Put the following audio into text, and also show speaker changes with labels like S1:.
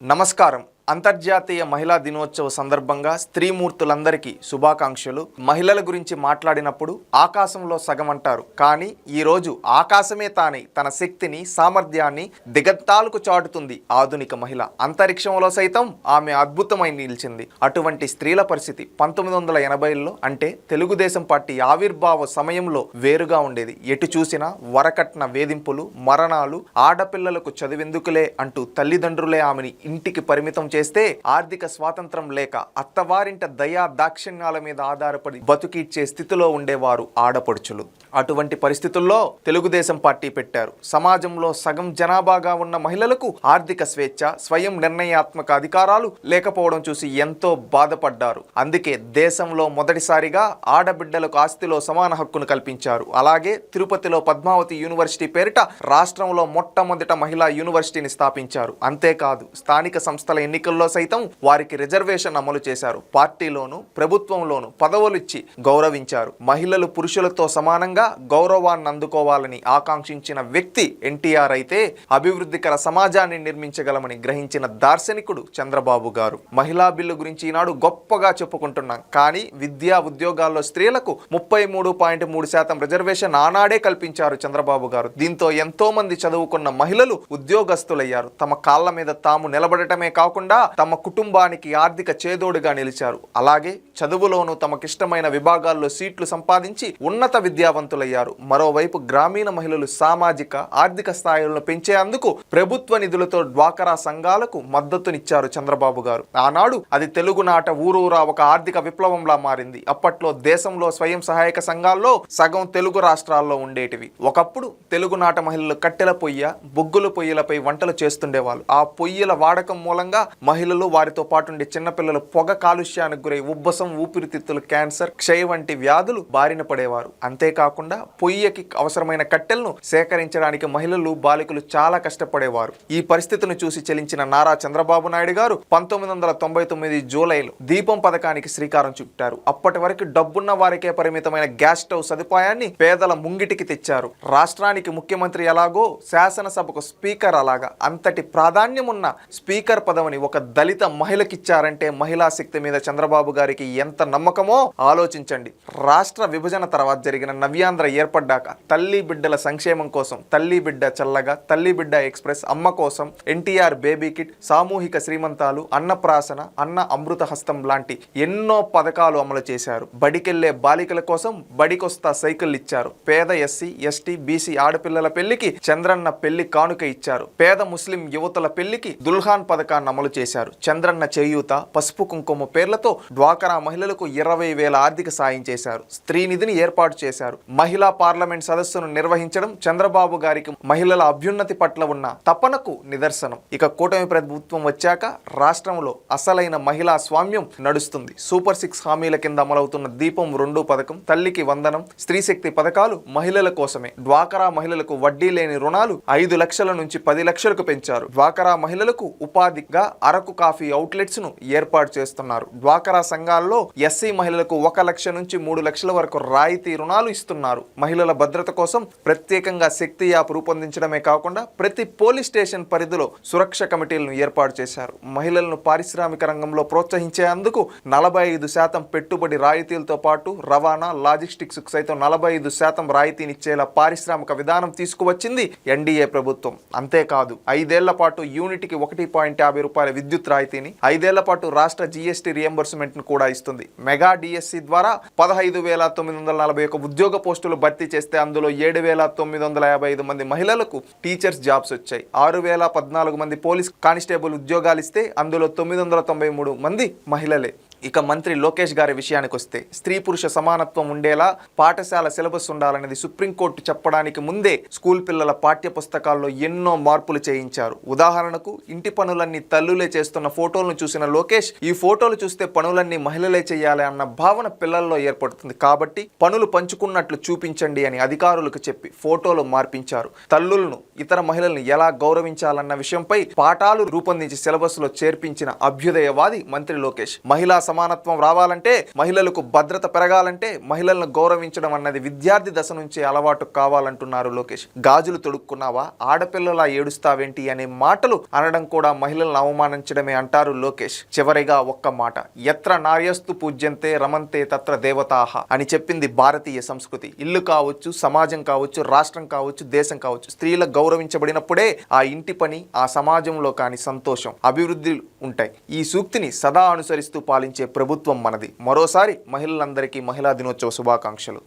S1: నమస్కారం. అంతర్జాతీయ మహిళా దినోత్సవ సందర్భంగా స్త్రీమూర్తులందరికీ శుభాకాంక్షలు. మహిళల గురించి మాట్లాడినప్పుడు ఆకాశంలో సగం అంటారు, కానీ ఈరోజు ఆకాశమే తానే తన శక్తిని, సామర్థ్యాన్ని దిగంతాలకు చాటుతుంది ఆధునిక మహిళ. అంతరిక్షంలో సైతం ఆమె అద్భుతమై నిలిచింది. అటువంటి స్త్రీల పరిస్థితి 1980ల్లో అంటే తెలుగుదేశం పార్టీ ఆవిర్భావ సమయంలో వేరుగా ఉండేది. ఎటు చూసినా వరకట్న వేధింపులు, మరణాలు, ఆడపిల్లలకు చదివెందుకులే అంటూ తల్లిదండ్రులే ఆమెని ఇంటికి పరిమితం చేస్తే ఆర్థిక స్వాతంత్రం లేక అత్తవారింట దయా దాక్షిణ్యాల మీద ఆధారపడి బతుకిచ్చే స్థితిలో ఉండేవారు ఆడపడుచులు. అటువంటి పరిస్థితుల్లో తెలుగుదేశం పార్టీ పెట్టారు. సమాజంలో సగం జనాభాగా ఉన్న మహిళలకు ఆర్థిక స్వేచ్ఛ, స్వయం నిర్ణయాత్మక అధికారాలు లేకపోవడం చూసి ఎంతో బాధపడ్డారు. అందుకే దేశంలో మొదటిసారిగా ఆడబిడ్డలకు ఆస్తిలో సమాన హక్కును కల్పించారు. అలాగే తిరుపతిలో పద్మావతి యూనివర్సిటీ పేరిట రాష్ట్రంలో మొట్టమొదట మహిళా యూనివర్సిటీని స్థాపించారు. అంతేకాదు, స్థానిక సంస్థల ఎన్నికల్లో సైతం వారికి రిజర్వేషన్ అమలు చేశారు. పార్టీలోను ప్రభుత్వంలోను పదవులిచ్చి గౌరవించారు. మహిళలు పురుషులతో సమానంగా గౌరవాన్ని అందుకోవాలని ఆకాంక్షించిన వ్యక్తి ఎన్టీఆర్ అయితే అభివృద్ధికర సమాజాన్ని నిర్మించగలమని గ్రహించిన దార్శనికుడు చంద్రబాబు గారు. మహిళా బిల్లు గురించి ఈనాడు గొప్పగా చెప్పుకుంటున్నాం, కానీ విద్యా ఉద్యోగాల్లో స్త్రీలకు 33.3% రిజర్వేషన్ ఆనాడే కల్పించారు చంద్రబాబు గారు. దీంతో ఎంతో మంది చదువుకున్న మహిళలు ఉద్యోగస్తులయ్యారు. తమ కాళ్ళ మీద తాము నిలబడటమే కాకుండా తమ కుటుంబానికి ఆర్థిక చేదోడుగా నిలిచారు. అలాగే చదువులోనూ తమకిష్టమైన విభాగాల్లో సీట్లు సంపాదించి ఉన్నత విద్యావంతులయ్యారు. మరోవైపు గ్రామీణ మహిళలు సామాజిక, ఆర్థిక స్థాయిలను పెంచేందుకు ప్రభుత్వ నిధులతో డ్వాకరా సంఘాలకు మద్దతునిచ్చారు చంద్రబాబు గారు. ఆనాడు అది తెలుగునాట ఊరూరా ఒక ఆర్థిక విప్లవంలా మారింది. అప్పట్లో దేశంలో స్వయం సహాయక సంఘాల్లో సగం తెలుగు రాష్ట్రాల్లో ఉండేటివి. ఒకప్పుడు తెలుగునాట మహిళలు కట్టెల పొయ్య, బొగ్గుల పొయ్యిలపై వంటలు చేస్తుండేవాళ్ళు. ఆ పొయ్యిల వాడకం మూలంగా మహిళలు, వారితో పాటు ఉండే చిన్నపిల్లలు పొగ కాలుష్యానికి గురై ఉబ్బసం, ఊపిరితిత్తులు, క్యాన్సర్, క్షయ వంటి వ్యాధులు బారిన పడేవారు. అంతేకాకుండా పొయ్యకి అవసరమైన కట్టెలను సేకరించడానికి మహిళలు, బాలికలు చాలా కష్టపడేవారు. ఈ పరిస్థితిని చూసి చెలించిన నారా చంద్రబాబు నాయుడు గారు 1999 జూలైలో దీపం పథకానికి శ్రీకారం చుట్టారు. అప్పటి వరకు డబ్బున్న వారికే పరిమితమైన గ్యాస్ స్టవ్ సదుపాయాన్ని పేదల ముంగిటికి తెచ్చారు. రాష్ట్రానికి ముఖ్యమంత్రి ఎలాగో శాసనసభకు స్పీకర్ అలాగా అంతటి ప్రాధాన్యం ఉన్న స్పీకర్ పదవిని ఒక దళిత మహిళకిచ్చారంటే మహిళా శక్తి మీద చంద్రబాబు గారికి ఎంత నమ్మకమో ఆలోచించండి. రాష్ట్ర విభజన తర్వాత జరిగిన నవ్యాంధ్ర ఏర్పడ్డాక తల్లి బిడ్డల సంక్షేమం కోసం తల్లి బిడ్డ చల్లగా, తల్లి బిడ్డ ఎక్స్ప్రెస్, అమ్మ కోసం ఎన్టీఆర్ బేబీ కిట్, సామూహిక శ్రీమంతాలు, అన్నప్రాసన, అన్న అమృత హస్తం లాంటి ఎన్నో పథకాలు అమలు చేశారు. బడికెళ్లే బాలికల కోసం బడికొస్తా సైకిల్ ఇచ్చారు. పేద ఎస్సీ, ఎస్టీ, బీసీ ఆడపిల్లల పెళ్లికి చంద్రన్న పెళ్లి కానుక ఇచ్చారు. పేద ముస్లిం యువతుల పెళ్లికి దుల్హాన్ పథకాన్ని అమలు చేశారు. చంద్రన్న చేయూత, పసుపు కుంకుమ పేర్లతో డ్వాకరా మహిళలకు 20,000 ఆర్థిక సాయం చేశారు. స్త్రీ నిధిని ఏర్పాటు చేశారు. మహిళా పార్లమెంట్ సదస్సును నిర్వహించడం చంద్రబాబు గారికి మహిళల అభ్యున్నతి పట్ల ఉన్న తపనకు నిదర్శనం. ఇక కూటమి ప్రభుత్వం వచ్చాక రాష్ట్రంలో అసలైన మహిళా స్వామ్యం నడుస్తుంది. సూపర్ 6 హామీల కింద అమలవుతున్న దీపం 2 పథకం, తల్లికి వందనం, స్త్రీ శక్తి పథకాలు మహిళల కోసమే. డ్వాకరా మహిళలకు వడ్డీ లేని రుణాలు 5 లక్షల నుంచి 10 లక్షలకు పెంచారు. డ్వాకరా మహిళలకు ఉపాధిగా అరకు కాఫీ అవుట్లెట్స్ ను ఏర్పాటు చేస్తున్నారు. డ్వాకరా సంఘాల్లో ఎస్సీ మహిళలకు 1 లక్ష నుంచి 3 లక్షల వరకు రాయితీ రుణాలు ఇస్తున్నారు. మహిళల భద్రత కోసం ప్రత్యేకంగా శక్తి యాప్ రూపొందించడమే కాకుండా ప్రతి పోలీస్ స్టేషన్ పరిధిలో సురక్ష కమిటీలను ఏర్పాటు చేశారు. మహిళలను పారిశ్రామిక రంగంలో ప్రోత్సహించేందుకు 45% పెట్టుబడి రాయితీలతో పాటు రవాణా, లాజిస్టిక్స్ సైతం 45% రాయితీనిచ్చేలా పారిశ్రామిక విధానం తీసుకువచ్చింది ఎన్డీఏ ప్రభుత్వం. అంతేకాదు, 5 ఏళ్ల పాటు యూనిట్కి 1.50 రూపాయల విద్యుత్ రాయితీని, 5 ఏళ్ల పాటు రాష్ట్ర జీఎస్టీ రియంబర్స్మెంట్ ను కూడా ఇస్తుంది. మెగా డిఎస్సి ద్వారా 15,941 ఉద్యోగ పోస్టులు భర్తీ చేస్తే అందులో 7,955 మంది మహిళలకు టీచర్స్ జాబ్స్ వచ్చాయి. 6,014 మంది పోలీస్ కానిస్టేబుల్ ఉద్యోగాలు ఇస్తే అందులో 993 మంది మహిళలే. ఇక మంత్రి లోకేష్ గారి విషయానికి వస్తే స్త్రీ పురుష సమానత్వం ఉండేలా పాఠశాల సిలబస్ ఉండాలనేది సుప్రీంకోర్టు చెప్పడానికి ముందే స్కూల్ పిల్లల పాఠ్య పుస్తకాల్లో ఎన్నో మార్పులు చేయించారు. ఉదాహరణకు ఇంటి పనులన్నీ తల్లులే చేస్తున్న ఫోటోలను చూసిన లోకేష్ ఈ ఫోటోలు చూస్తే పనులన్నీ మహిళలే చేయాలి అన్న భావన పిల్లల్లో ఏర్పడుతుంది. కాబట్టి పనులు పంచుకున్నట్లు చూపించండి అని అధికారులకు చెప్పి ఫోటోలు మార్పించారు. తల్లులను, ఇతర మహిళలను ఎలా గౌరవించాలన్న విషయంపై పాఠాలు రూపొందించి సిలబస్ లో చేర్పించిన అభ్యుదయవాది మంత్రి లోకేష్. మహిళా సమానత్వం రావాలంటే, మహిళలకు భద్రత పెరగాలంటే, మహిళలను గౌరవించడం అన్నది విద్యార్థి దశ నుంచే అలవాటు కావాలంటున్నారు లోకేష్. గాజులు తొడుక్కున్నావా, ఆడపిల్లలా ఏడుస్తావేంటి అనే మాటలు అనడం కూడా మహిళలను అవమానించడమే అంటారు లోకేష్. చివరిగా ఒక్క మాట, ఎత్ర నార్యస్తు పూజ్యంతే రమంతే తత్ర దేవతాహ అని చెప్పింది భారతీయ సంస్కృతి. ఇల్లు కావచ్చు, సమాజం కావచ్చు, రాష్ట్రం కావచ్చు, దేశం కావచ్చు, స్త్రీలకు గౌరవించబడినప్పుడే ఆ ఇంటి పని, ఆ సమాజంలో కాని సంతోషం, అభివృద్ధి ఉంటాయి. ఈ సూక్తిని సదా అనుసరిస్తూ పాలించే ప్రభుత్వం మనది. మరోసారి మహిళలందరికీ మహిళా దినోత్సవ శుభాకాంక్షలు.